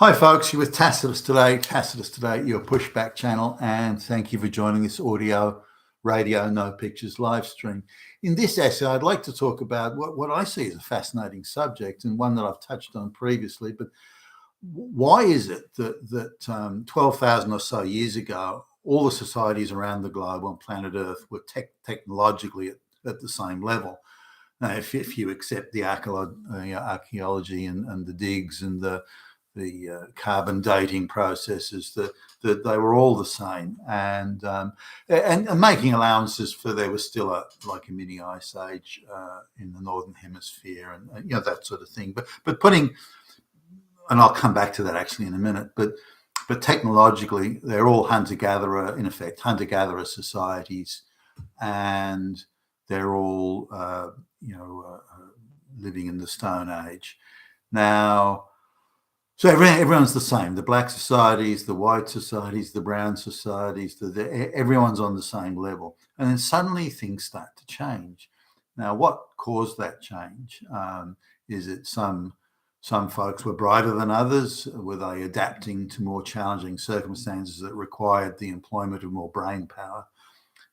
Hi folks, you're with Tacitus Today, your pushback channel, and thank you for joining this audio, radio, no pictures live stream. In this essay, I'd like to talk about what I see as a fascinating subject and one that I've touched on previously, but why is it that 12,000 or so years ago, all the societies around the globe on planet Earth were technologically at the same level? Now, if you accept the archaeology and the digs and the carbon dating processes, that they were all the same, and making allowances for there was still like a mini ice age in the northern hemisphere, and that sort of thing. But putting, and I'll come back to that actually in a minute. But technologically, they're all hunter-gatherer, in effect, hunter-gatherer societies, and they're all living in the Stone Age. Now, so everyone's the same. The black societies, the white societies, the brown societies, everyone's on the same level. And then suddenly things start to change. Now, what caused that change? Is it some folks were brighter than others? Were they adapting to more challenging circumstances that required the employment of more brain power?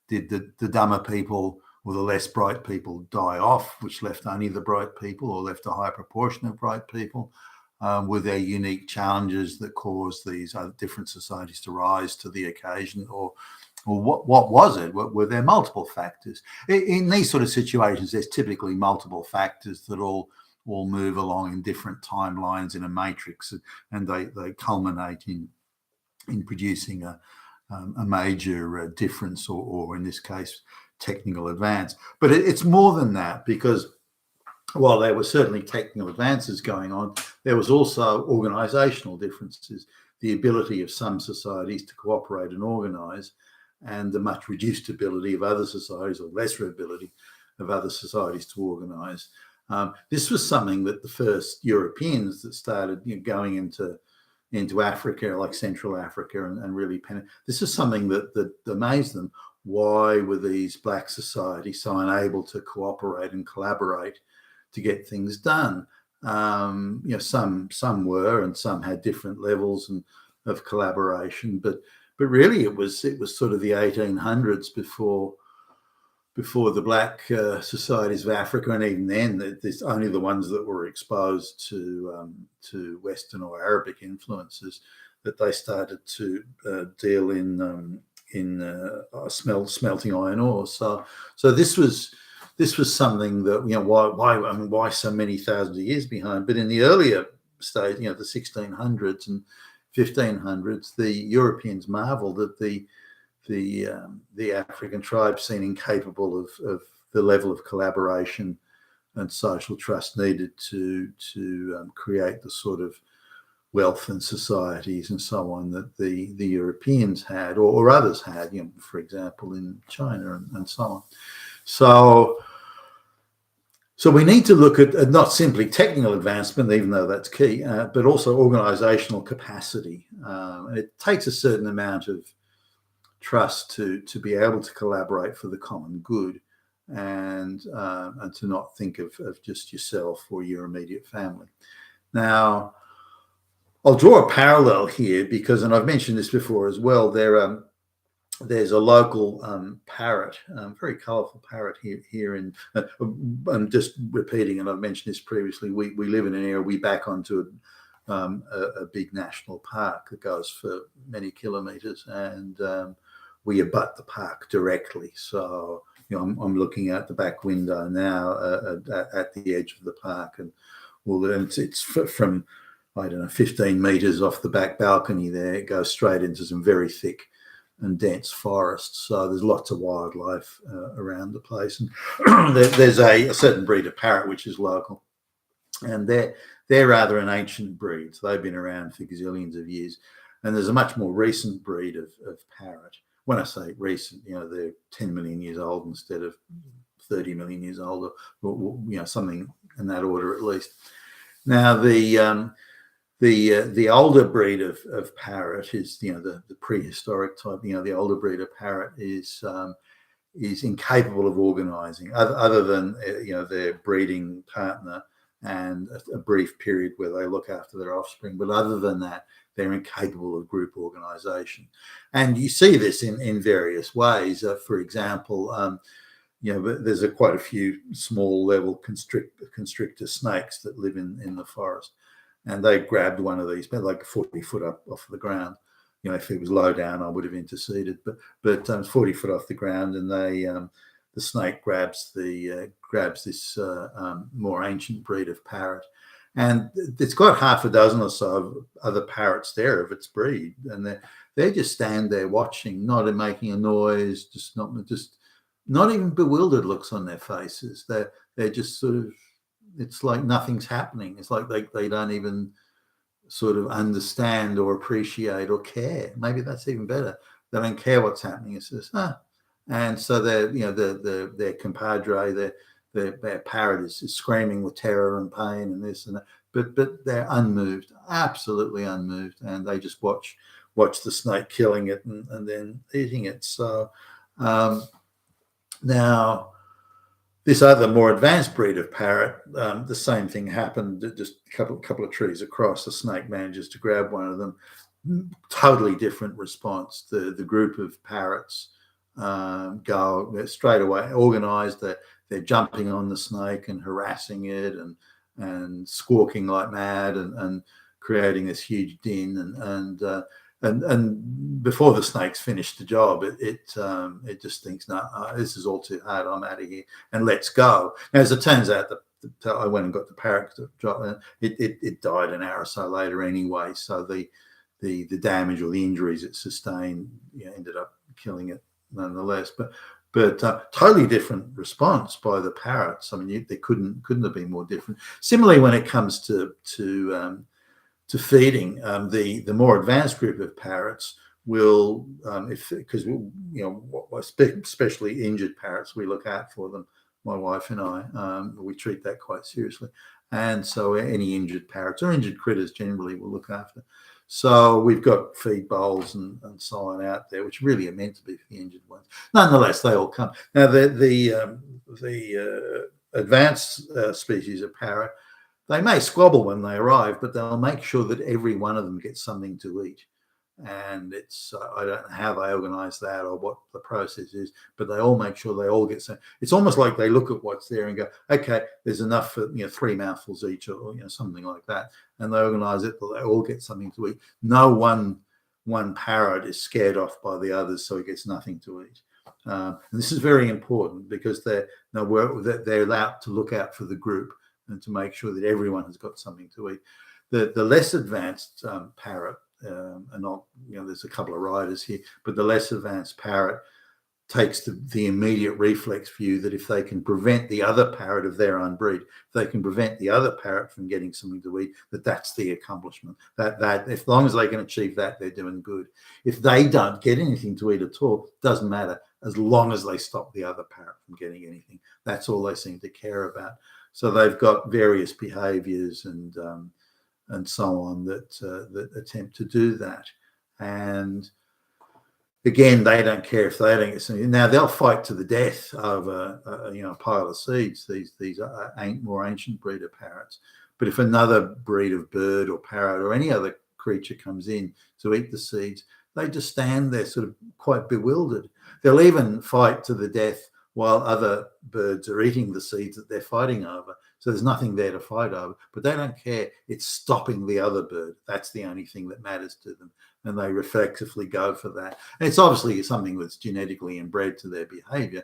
Did the dumber people or the less bright people die off, which left only the bright people, or left a high proportion of bright people? Were there unique challenges that caused these different societies to rise to the occasion, or what was it? Were there multiple factors? In these sort of situations, there's typically multiple factors that all move along in different timelines in a matrix, and they culminate in producing a major difference, or in this case, technical advance. But it's more than that, because while there were certainly technical advances going on, there was also organizational differences, the ability of some societies to cooperate and organize, and the much reduced ability of other societies, or lesser ability of other societies to organize. This was something that the first Europeans that started going into Africa, like Central Africa, and really this is something that amazed them. Why were these black societies so unable to cooperate and collaborate to get things done? Some were, and some had different levels of collaboration, but really it was sort of the 1800s before the black societies of Africa, and even then, there's only the ones that were exposed to Western or Arabic influences, that they started to deal in smelting iron ore. So this was something that, why so many thousands of years behind? But in the earlier stage, the 1600s and 1500s, the Europeans marveled at the African tribes seemed incapable of the level of collaboration and social trust needed to create the sort of wealth and societies and so on that the Europeans had, or others had, for example, in China and so on. So we need to look at not simply technical advancement, even though that's key, but also organizational capacity. It takes a certain amount of trust to be able to collaborate for the common good, and to not think of just yourself or your immediate family. Now, I'll draw a parallel here because, and I've mentioned this before as well, there's a local parrot, very colourful parrot here in, I'm just repeating, and I've mentioned this previously, we live in an area, we back onto a big national park that goes for many kilometres, and we abut the park directly. So I'm looking out the back window now at the edge of the park, and it's from, I don't know, 15 metres off the back balcony there. It goes straight into some very thick and dense forests. So there's lots of wildlife around the place. And there's a certain breed of parrot which is local, and they're rather an ancient breed. So they've been around for gazillions of years. And there's a much more recent breed of parrot. When I say recent, they're 10 million years old instead of 30 million years old, or something in that order at least. Now, the older breed of parrot is, the prehistoric type. The older breed of parrot is incapable of organising, other than their breeding partner and a brief period where they look after their offspring. But other than that, they're incapable of group organization. And you see this in various ways. For example, there's quite a few small level constrictor snakes that live in the forest. And they grabbed one of these, like 40 foot up off the ground. If it was low down, I would have interceded, but 40 foot off the ground, and the snake grabs this more ancient breed of parrot, and it's got half a dozen or so of other parrots there of its breed, and they just stand there watching, not making a noise, just not even bewildered looks on their faces. They're just sort of, it's like nothing's happening. It's like they don't even sort of understand or appreciate or care. Maybe that's even better. They don't care what's happening. It's just and so their compadre, their parrot is screaming with terror and pain and this and that, but they're unmoved, absolutely unmoved, and they just watch the snake killing it and then eating it. So now, this other more advanced breed of parrot, the same thing happened. Just a couple of trees across, the snake manages to grab one of them. Totally different response. The group of parrots go straight away, organized. They're jumping on the snake and harassing it and squawking like mad and creating this huge din and before the snakes finish the job, it just thinks, no, this is all too hard. I'm out of here, and let's go. Now, as it turns out, I went and got the parrot to drop, and it died an hour or so later anyway. So the damage or the injuries it sustained ended up killing it nonetheless. But totally different response by the parrots. I mean, they couldn't have been more different. Similarly, when it comes to feeding, the more advanced group of parrots will, especially injured parrots, we look out for them. My wife and I, we treat that quite seriously, and so any injured parrots or injured critters generally we'll look after. So we've got feed bowls and so on out there, which really are meant to be for the injured ones. Nonetheless, they all come. Now the advanced species of parrot, they may squabble when they arrive, but they'll make sure that every one of them gets something to eat. And it's, I don't know how they organize that or what the process is, but they all make sure they all get some. It's almost like they look at what's there and go, okay, there's enough for 3 mouthfuls each, or something like that. And they organize it, but they all get something to eat. No one parrot is scared off by the others, so it gets nothing to eat. And this is very important because they're allowed to look out for the group and to make sure that everyone has got something to eat. The less advanced parrot, there's a couple of riders here, but the less advanced parrot takes the immediate reflex view that if they can prevent the other parrot of their own breed, if they can prevent the other parrot from getting something to eat, that's the accomplishment. That as long as they can achieve that, they're doing good. If they don't get anything to eat at all, doesn't matter, as long as they stop the other parrot from getting anything. That's all they seem to care about. So they've got various behaviors and so on that attempt to do that. And again, they don't care if they don't get something. Now they'll fight to the death over a pile of seeds. These more ancient breed of parrots. But if another breed of bird or parrot or any other creature comes in to eat the seeds, they just stand there sort of quite bewildered. They'll even fight to the death while other birds are eating the seeds that they're fighting over. So there's nothing there to fight over, but they don't care. It's stopping the other bird. That's the only thing that matters to them. And they reflexively go for that. And it's obviously something that's genetically inbred to their behavior,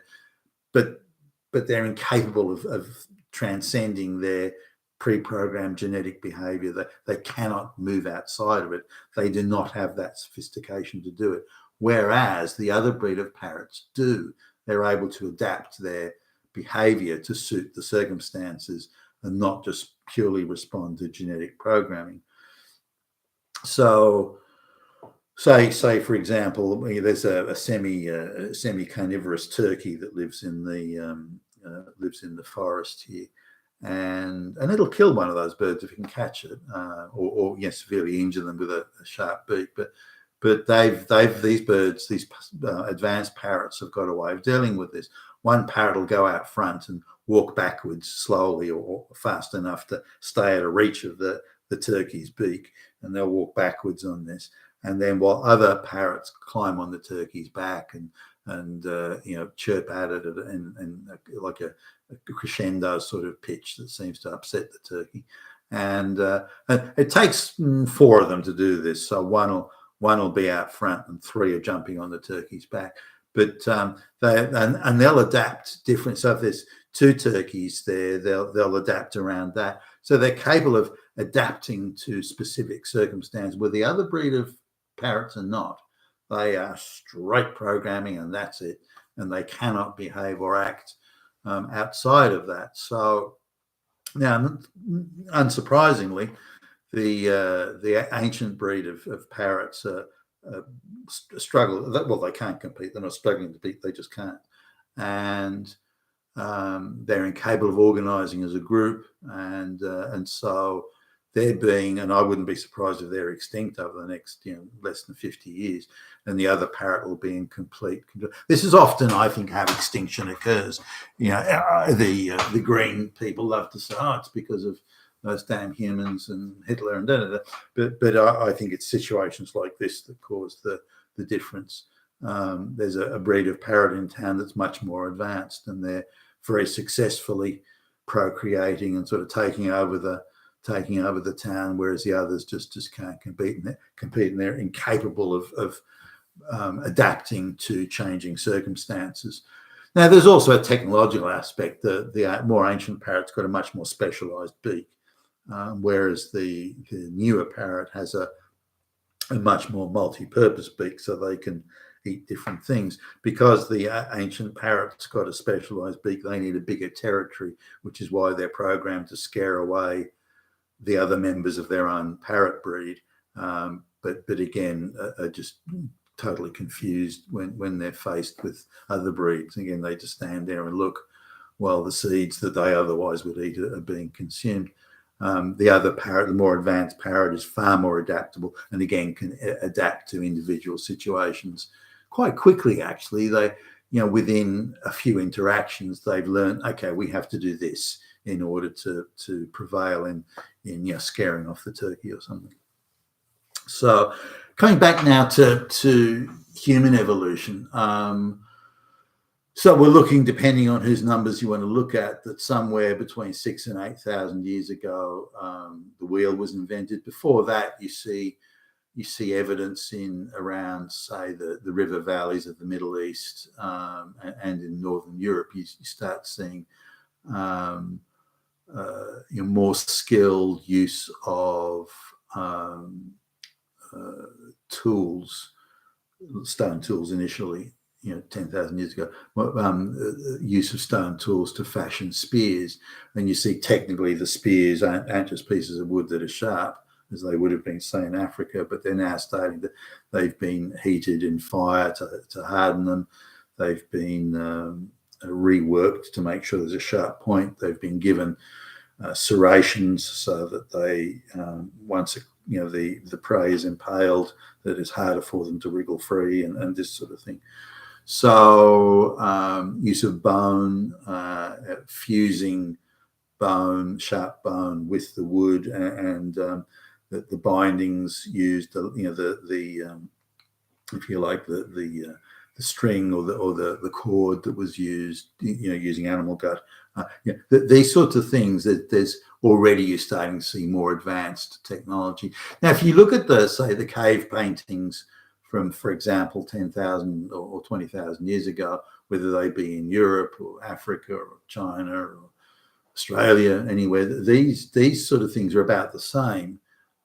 but they're incapable of transcending their pre-programmed genetic behavior. They cannot move outside of it. They do not have that sophistication to do it. Whereas the other breed of parrots do. They're able to adapt their behavior to suit the circumstances and not just purely respond to genetic programming. So say for example, there's a semi-carnivorous turkey that lives in the forest here, and it'll kill one of those birds if it can catch it, or severely injure them with a sharp beak. But these advanced parrots have got a way of dealing with this. One parrot will go out front and walk backwards slowly or fast enough to stay out of reach of the turkey's beak, and they'll walk backwards on this. And then while other parrots climb on the turkey's back and chirp at it and like a crescendo sort of pitch that seems to upset the turkey. And it takes 4 of them to do this. So one will be out front and 3 are jumping on the turkey's back. But they'll adapt different. So if there's 2 turkeys there, they'll adapt around that. So they're capable of adapting to specific circumstances where the other breed of parrots are not. They are straight programming and that's it. And they cannot behave or act outside of that. So now, unsurprisingly, the ancient breed of parrots struggle. Well, they can't compete. They're not struggling to beat. They just can't. And they're incapable of organising as a group. And so they're being, and I wouldn't be surprised if they're extinct over the next less than 50 years, and the other parrot will be in complete control. This is often, I think, how extinction occurs. The green people love to say, it's because of those damn humans and Hitler and da. But I think it's situations like this that cause the difference. There's a breed of parrot in town that's much more advanced, and they're very successfully procreating and sort of taking over the town, whereas the others just can't compete, and they're incapable of adapting to changing circumstances. Now, there's also a technological aspect. The more ancient parrot's got a much more specialised beak, whereas the newer parrot has a much more multi-purpose beak, so they can eat different things. Because the ancient parrot's got a specialised beak, they need a bigger territory, which is why they're programmed to scare away the other members of their own parrot breed, but again are just totally confused when they're faced with other breeds. Again, they just stand there and look while the seeds that they otherwise would eat are being consumed. The other parrot, the more advanced parrot, is far more adaptable, and again can adapt to individual situations quite quickly. Actually, they, within a few interactions, they've learned, okay, we have to do this in order to prevail in scaring off the turkey or something. So coming back now to human evolution. So we're looking, depending on whose numbers you want to look at, that somewhere between 6,000 and 8,000 years ago, the wheel was invented. Before that, you see evidence in around, say, the river valleys of the Middle East and in Northern Europe. You start seeing more skilled use of tools, stone tools initially, 10,000 years ago, use of stone tools to fashion spears. And you see technically the spears aren't just pieces of wood that are sharp, as they would have been, say, in Africa, but they're now they've been heated in fire to harden them. They've been reworked to make sure there's a sharp point. They've been given serrations so that they, once the prey is impaled, that it's harder for them to wriggle free and this sort of thing. So use of bone, fusing bone, sharp bone with the wood, and the bindings used, if you like, the string or the cord that was used, using animal gut. These sorts of things, that there's already, you're starting to see more advanced technology. Now, if you look at the cave paintings from, for example, 10,000 or 20,000 years ago, whether they be in Europe or Africa or China or Australia, anywhere, these sort of things are about the same.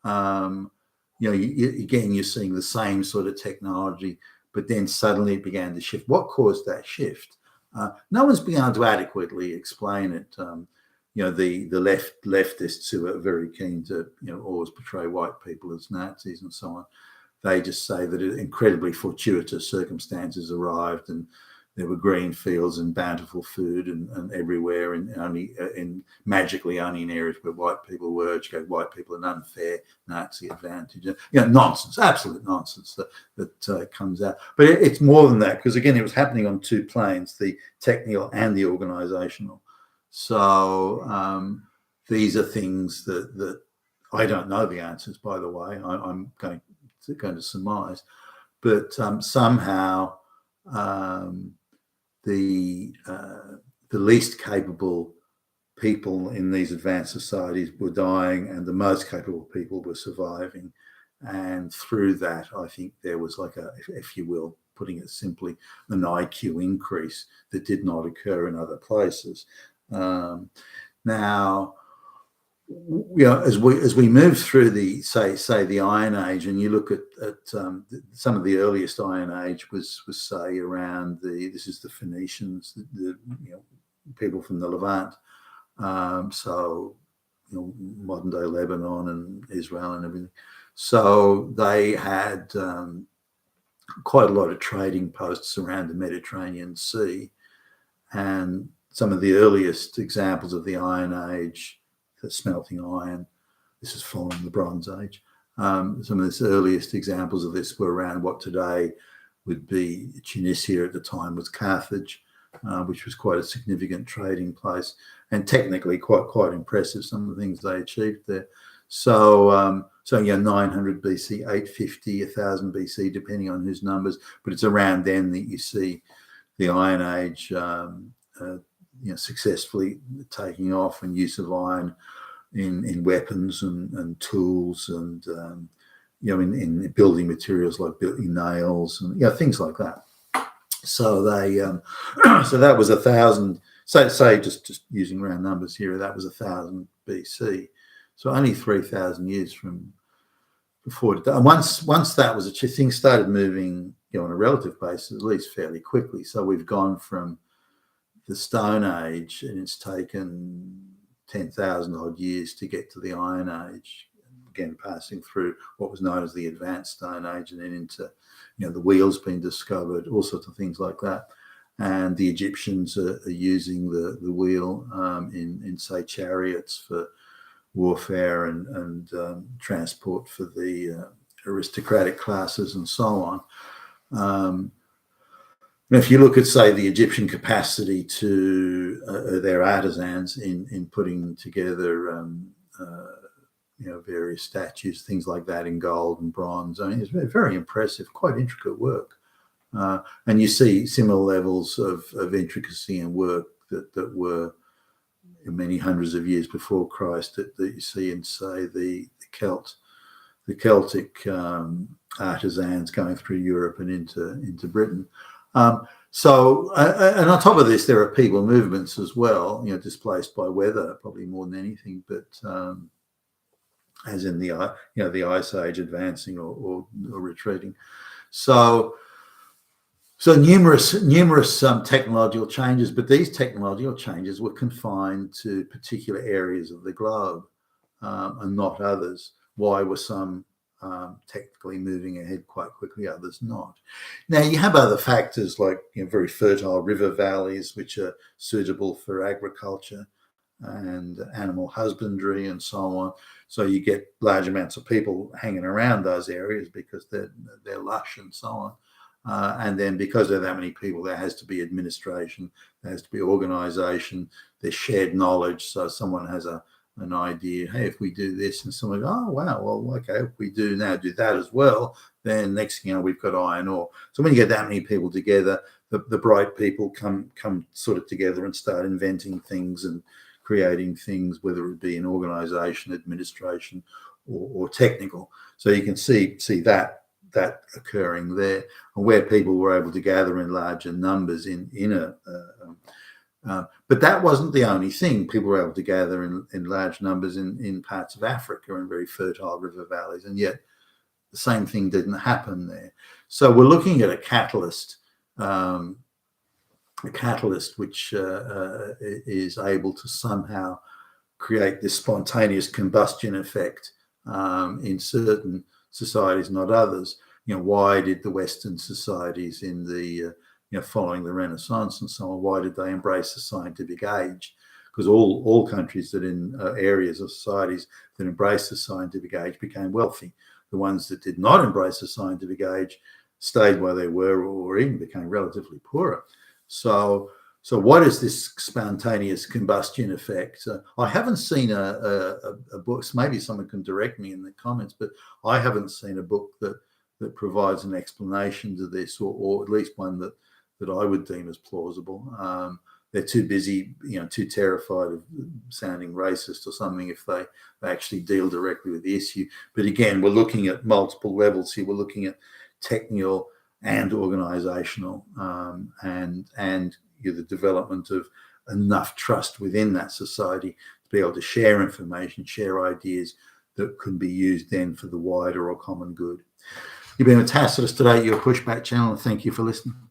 Again, you're seeing the same sort of technology, but then suddenly it began to shift. What caused that shift? No one's been able to adequately explain it. The leftists, who are very keen to always portray white people as Nazis and so on, they just say that incredibly fortuitous circumstances arrived, and there were green fields and bountiful food and everywhere, and magically only in areas where white people were, which gave white people an unfair Nazi advantage. Nonsense, absolute nonsense that comes out. But it's more than that, because again, it was happening on two planes: the technical and the organisational. So these are things that I don't know the answers, by the way. I'm going to surmise, but somehow um, the least capable people in these advanced societies were dying, and the most capable people were surviving. And through that, I think there was like a, if you will, putting it simply, an IQ increase that did not occur in other places. Now, as we move through the say the Iron Age, and you look at some of the earliest Iron Age was say around this is the Phoenicians, the people from the Levant, so modern day Lebanon and Israel and everything. So they had quite a lot of trading posts around the Mediterranean Sea, and some of the earliest examples of the Iron Age, the smelting iron, this is following the Bronze Age. Some of the earliest examples of this were around what today would be Tunisia. At the time was Carthage, which was quite a significant trading place and technically quite impressive, some of the things they achieved there. So 900 BC, 850, 1000 BC, depending on whose numbers, but it's around then that you see the Iron Age successfully taking off, and use of iron in weapons and tools, and in building materials like building nails and things like that. So they so that was 1000. Say just using round numbers here, that was 1000 BC. So only 3000 years from before. And once that was achieved, things started moving on a relative basis, at least fairly quickly. So we've gone from the Stone Age, and it's taken 10,000 odd years to get to the Iron Age, again passing through what was known as the Advanced Stone Age, and then into the wheel's been discovered, all sorts of things like that. And the Egyptians are using the wheel in say chariots for warfare and transport for the aristocratic classes and so on. If you look at, say, the Egyptian capacity to their artisans in putting together, various statues, things like that in gold and bronze, I mean, it's very impressive, quite intricate work. And you see similar levels of intricacy and work that were many hundreds of years before Christ that you see in, say, the Celtic artisans going through Europe and into Britain. And on top of this, there are people movements as well, displaced by weather, probably more than anything, but as in the Ice Age advancing or retreating. So numerous technological changes, but these technological changes were confined to particular areas of the globe and not others. Why were some technically moving ahead quite quickly, others not? Now, you have other factors like very fertile river valleys, which are suitable for agriculture and animal husbandry and so on. So you get large amounts of people hanging around those areas because they're lush and so on. And then because there are that many people, there has to be administration, there has to be organization, there's shared knowledge. So someone has an idea, hey, if we do this, and someone goes, oh, wow, well, okay, if we do now do that as well, then next thing you know, we've got iron ore. So when you get that many people together, the bright people come sort of together and start inventing things and creating things, whether it be in organization, administration, or technical. So you can see that occurring there, and where people were able to gather in larger numbers but that wasn't the only thing. People were able to gather in large numbers in parts of Africa in very fertile river valleys, and yet the same thing didn't happen there. So we're looking at a catalyst which is able to somehow create this spontaneous combustion effect in certain societies, not others. Why did the Western societies in the following the Renaissance and so on, why did they embrace the scientific age? Because all countries that in areas of societies that embraced the scientific age became wealthy. The ones that did not embrace the scientific age stayed where they were or even became relatively poorer. So So what is this spontaneous combustion effect? I haven't seen a book. Maybe someone can direct me in the comments, but I haven't seen a book that provides an explanation to this, or at least one that I would deem as plausible. They're too busy, too terrified of sounding racist or something if they actually deal directly with the issue. But again, we're looking at multiple levels here. We're looking at technical and organizational, and the development of enough trust within that society to be able to share information, share ideas that can be used then for the wider or common good. You've been with Tacitus today, your Pushback channel, and thank you for listening.